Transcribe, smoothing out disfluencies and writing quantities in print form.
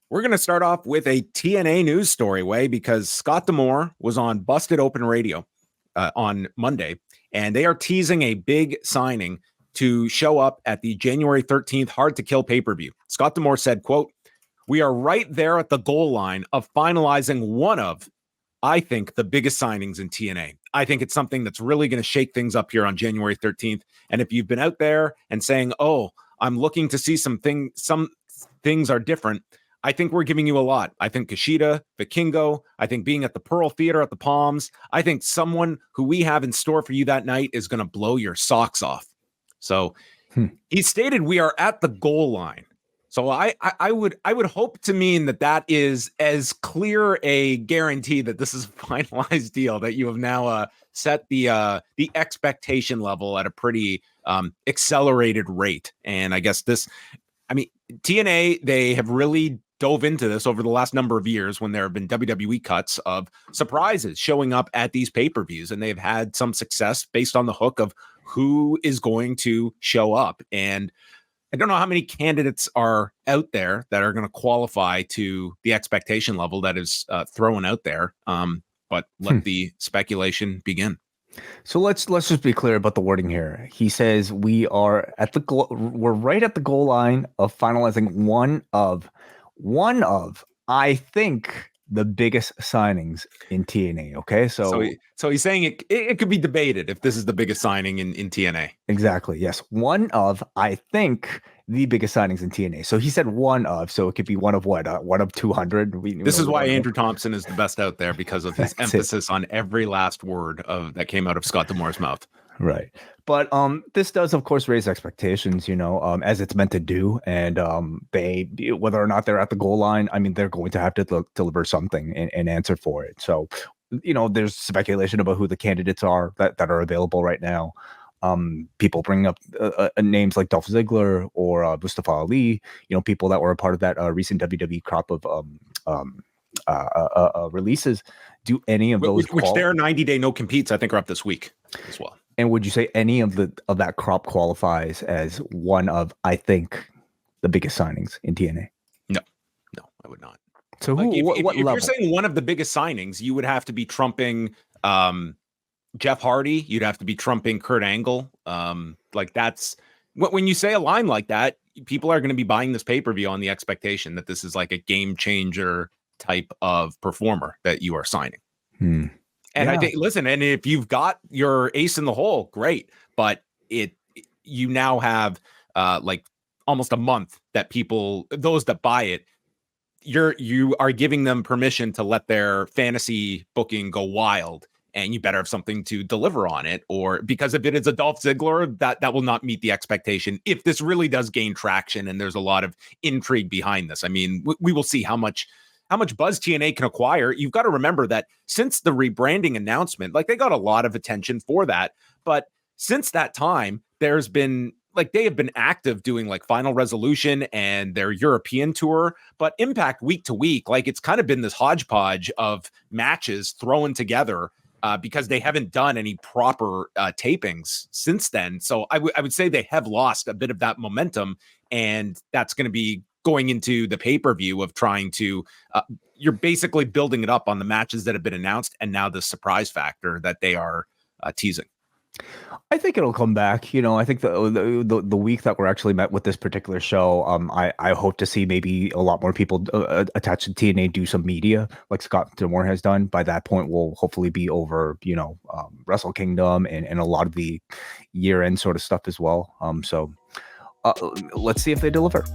We're going to start off with a TNA news story, because Scott D'Amore was on Busted Open Radio on Monday, and they are teasing a big signing to show up at the January 13th Hard to Kill pay-per-view. Scott D'Amore said, quote, "We are right there at the goal line of finalizing one of, I think, the biggest signings in TNA. I think it's something that's really going to shake things up here on January 13th. And if you've been out there and saying, oh, I'm looking to see some things are different, I think we're giving you a lot. I think Kushida, Vikingo, I think being at the Pearl Theater at the Palms, I think someone who we have in store for you that night is going to blow your socks off." So he stated we are at the goal line. So I would hope to mean that is as clear a guarantee that this is a finalized deal, that you have now set the expectation level at a pretty accelerated rate. And I guess TNA, they have really dove into this over the last number of years when there have been WWE cuts of surprises showing up at these pay-per-views, and they've had some success based on the hook of who is going to show up. And I don't know how many candidates are out there that are going to qualify to the expectation level that is thrown out there. But let the speculation begin. So let's just be clear about the wording here. He says we're right at the goal line of finalizing one of, I think, the biggest signings in TNA. Okay, so he's saying it could be debated if this is the biggest signing in TNA. Exactly. Yes, one of, I think, the biggest signings in TNA. So he said one of, so it could be one of what? One of 200. This is why Andrew Thompson is the best out there, because of his emphasis on every last word that came out of Scott D'Amore's mouth. Right. But this does, of course, raise expectations, as it's meant to do. And they, whether or not they're at the goal line, I mean, they're going to have to deliver something and answer for it. So, there's speculation about who the candidates are that are available right now. People bring up names like Dolph Ziggler or Mustafa Ali, people that were a part of that recent WWE crop of releases. Do any of those, which their 90-day no competes, I think, are up this week as well? And would you say any of that crop qualifies as one of, I think, the biggest signings in TNA? No, I would not. So what level? If you're saying one of the biggest signings, you would have to be trumping Jeff Hardy. You'd have to be trumping Kurt Angle. That's when you say a line like that, people are going to be buying this pay-per-view on the expectation that this is like a game changer type of performer that you are signing. And I think, listen, and if you've got your ace in the hole, great. But you now have almost a month that those that buy it, you are giving them permission to let their fantasy booking go wild, and you better have something to deliver on it, or because if it is a Dolph Ziggler, that will not meet the expectation. If this really does gain traction and there's a lot of intrigue behind this, I mean, we will see how much buzz TNA can acquire. You've got to remember that since the rebranding announcement, they got a lot of attention for that. But since that time, there's been they have been active doing Final Resolution and their European tour, but Impact week to week, it's kind of been this hodgepodge of matches thrown together because they haven't done any proper tapings since then. So I would say they have lost a bit of that momentum, and that's going to be going into the pay-per-view of trying to you're basically building it up on the matches that have been announced, and now the surprise factor that they are teasing. I think it'll come back. I think the week that we're actually met with this particular show, I hope to see maybe a lot more people attached to TNA do some media like Scott D'Amore has done. By that point, we'll hopefully be over, Wrestle Kingdom and a lot of the year-end sort of stuff as well. So let's see if they deliver.